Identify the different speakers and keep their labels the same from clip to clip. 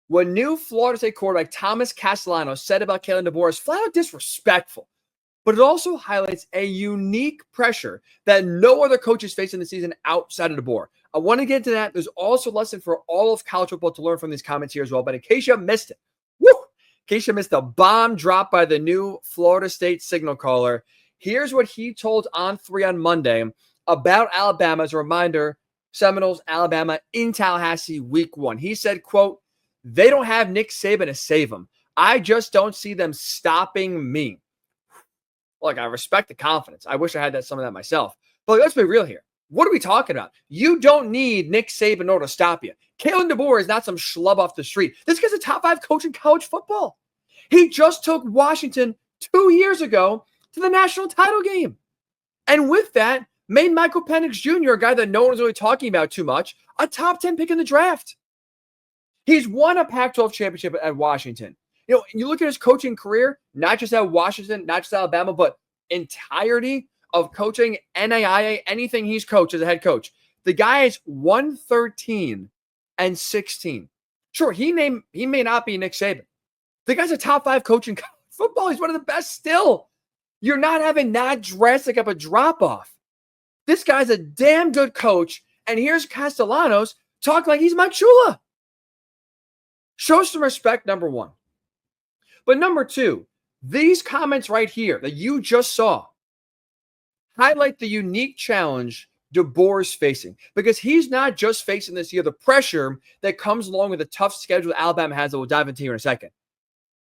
Speaker 1: What new Florida State quarterback Thomas Castellanos said about Kalen DeBoer is flat out disrespectful, but it also highlights a unique pressure that no other coach is facing this season outside of DeBoer. I want to get into that. There's also a lesson for all of college football to learn from these comments here as well, but in case you missed it, in case you missed the bomb drop by the new Florida State signal caller, here's what he told On3 on Monday about Alabama. As a reminder, Seminoles, Alabama in Tallahassee week 1. He said, quote, "They don't have Nick Saban to save them. I just don't see them stopping me." Look, I respect the confidence. I wish I had some of that myself. But let's be real here. What are we talking about? You don't need Nick Saban in order to stop you. Kalen DeBoer is not some schlub off the street. This guy's a top 5 coach in college football. He just took Washington 2 years ago to the national title game. And with that, made Michael Penix Jr., a guy that no one's really talking about too much, a top 10 pick in the draft. He's won a Pac-12 championship at Washington. You look at his coaching career, not just at Washington, not just Alabama, but entirety of coaching, NAIA, anything he's coached as a head coach. The guy is 113-16. Sure, he may not be Nick Saban. The guy's a top 5 coach in college football. He's one of the best still. You're not having that drastic of a drop-off. This guy's a damn good coach, and here's Castellanos talking like he's Mike Shula. Show some respect, number 1. But number 2, these comments right here that you just saw highlight the unique challenge DeBoer is facing, because he's not just facing this year the pressure that comes along with the tough schedule Alabama has that we'll dive into here in a second.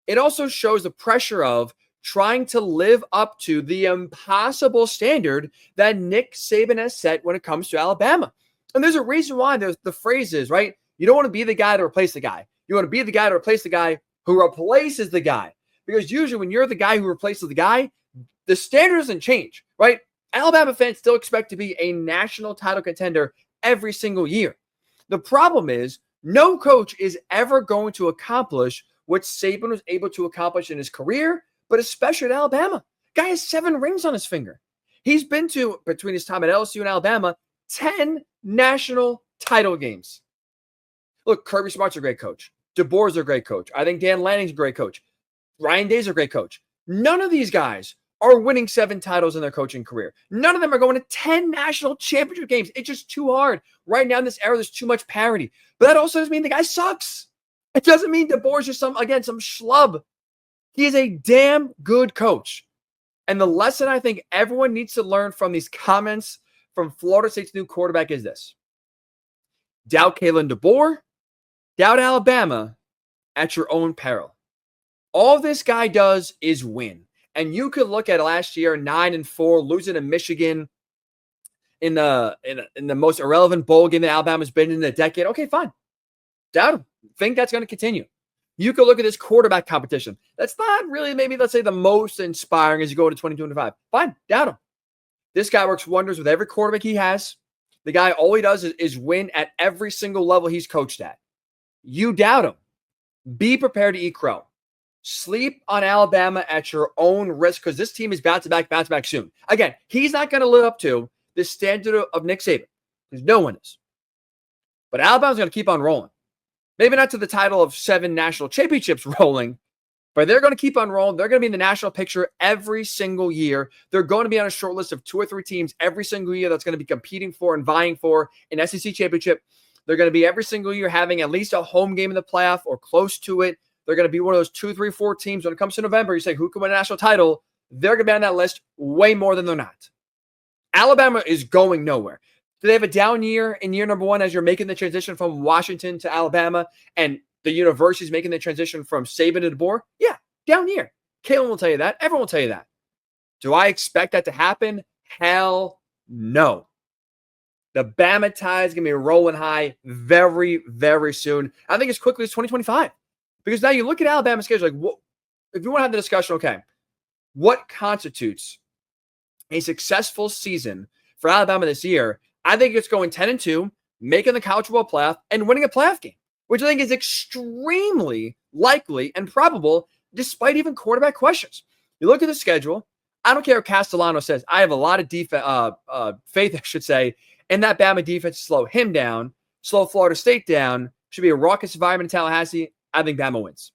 Speaker 1: It also shows the pressure of trying to live up to the impossible standard that Nick Saban has set when it comes to Alabama. And there's a reason why the phrase is, right? You don't want to be the guy to replace the guy. You want to be the guy to replace the guy who replaces the guy. Because usually when you're the guy who replaces the guy, the standard doesn't change, right? Alabama fans still expect to be a national title contender every single year. The problem is no coach is ever going to accomplish what Saban was able to accomplish in his career, but especially at Alabama. Guy has 7 rings on his finger. He's been to, between his time at LSU and Alabama, 10 national title games. Look, Kirby Smart's a great coach. DeBoer's a great coach. I think Dan Lanning's a great coach. Ryan Day's a great coach. None of these guys are winning 7 titles in their coaching career. None of them are going to 10 national championship games. It's just too hard. Right now in this era, there's too much parity. But that also doesn't mean the guy sucks. It doesn't mean DeBoer's just some schlub. He is a damn good coach. And the lesson I think everyone needs to learn from these comments from Florida State's new quarterback is this. Doubt Kalen DeBoer, doubt Alabama at your own peril. All this guy does is win. And you could look at last year, 9-4, losing to Michigan in the most irrelevant bowl game that Alabama's been in a decade. Okay, fine. Doubt him. Think that's going to continue. You could look at this quarterback competition. That's not really, maybe, let's say, the most inspiring as you go to 2025. Fine, doubt him. This guy works wonders with every quarterback he has. The guy, all he does is win at every single level he's coached at. You doubt him. Be prepared to eat crow. Sleep on Alabama at your own risk, because this team is bounce back soon. Again, he's not going to live up to the standard of Nick Saban, because no one is. But Alabama's going to keep on rolling. Maybe not to the title of 7 national championships rolling, but they're going to keep on rolling. They're going to be in the national picture every single year. They're going to be on a short list of 2 or 3 teams every single year that's going to be competing for and vying for an SEC championship. They're going to be every single year having at least a home game in the playoff or close to it. They're going to be one of those 2, 3, 4 teams when it comes to November. You say, who can win a national title? They're going to be on that list way more than they're not. Alabama is going nowhere. Do they have a down year in year number 1 as you're making the transition from Washington to Alabama and the university's making the transition from Saban to DeBoer? Yeah, down year. Kalen will tell you that. Everyone will tell you that. Do I expect that to happen? Hell no. The Bama Tide is going to be rolling high very, very soon. I think as quickly as 2025. Because now you look at Alabama's schedule, like, what, if you want to have the discussion, okay, what constitutes a successful season for Alabama this year? I think it's going 10-2, making the college football playoff, and winning a playoff game, which I think is extremely likely and probable, despite even quarterback questions. You look at the schedule. I don't care what Castellanos says. I have a lot of faith, I should say, in that Bama defense to slow him down, slow Florida State down. Should be a raucous environment in Tallahassee. I think Bama wins.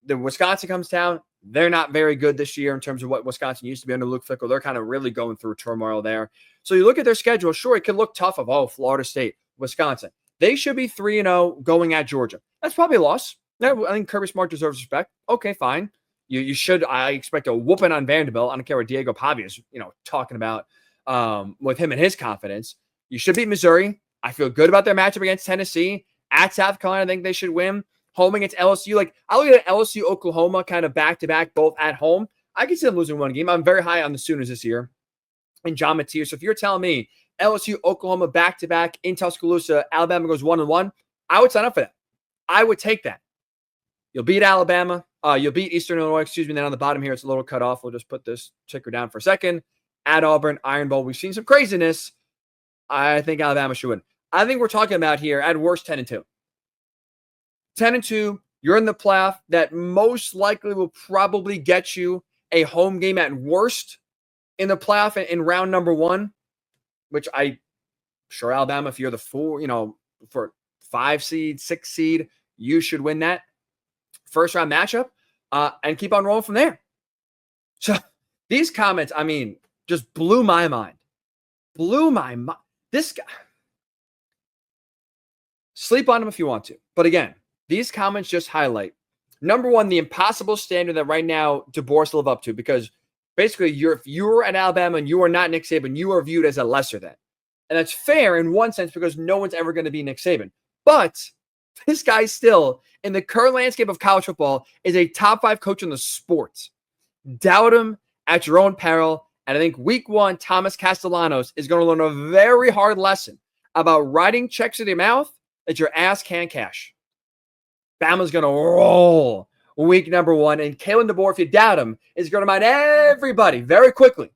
Speaker 1: The Wisconsin comes down. They're not very good this year in terms of what Wisconsin used to be under Luke Fickell. They're kind of really going through turmoil there. So you look at their schedule. Sure, it could look tough of, Florida State, Wisconsin. They should be 3-0 going at Georgia. That's probably a loss. I think Kirby Smart deserves respect. Okay, fine. You should. I expect a whooping on Vanderbilt. I don't care what Diego Pavia is, talking about with him and his confidence. You should beat Missouri. I feel good about their matchup against Tennessee. At South Carolina, I think they should win. Home against LSU. Like, I look at LSU, Oklahoma kind of back-to-back, both at home. I can see them losing one game. I'm very high on the Sooners this year. And John Mateer. So if you're telling me LSU, Oklahoma back-to-back in Tuscaloosa, Alabama goes 1-1, I would sign up for that. I would take that. You'll beat Alabama. You'll beat Eastern Illinois. Excuse me. Then on the bottom here, it's a little cut off. We'll just put this ticker down for a second. At Auburn, Iron Bowl. We've seen some craziness. I think Alabama should win. I think we're talking about here at worst 10-2. 10-2. You're in the playoff. That most likely will probably get you a home game at worst in the playoff in round number 1, which sure Alabama, if you're the 4, for 5 seed, 6 seed, you should win that first round matchup and keep on rolling from there. So these comments, just blew my mind. Blew my mind. This guy, sleep on him if you want to. But again, these comments just highlight, number one, the impossible standard that right now DeBoer has to live up to, because basically if you're at Alabama and you are not Nick Saban, you are viewed as a lesser than. And that's fair in one sense because no one's ever going to be Nick Saban. But this guy still, in the current landscape of college football, is a top 5 coach in the sport. Doubt him at your own peril. And I think week 1, Thomas Castellanos is going to learn a very hard lesson about writing checks with your mouth that your ass can't cash. Bama's going to roll week number 1. And Kalen DeBoer, if you doubt him, is going to remind everybody very quickly,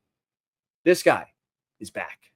Speaker 1: this guy is back.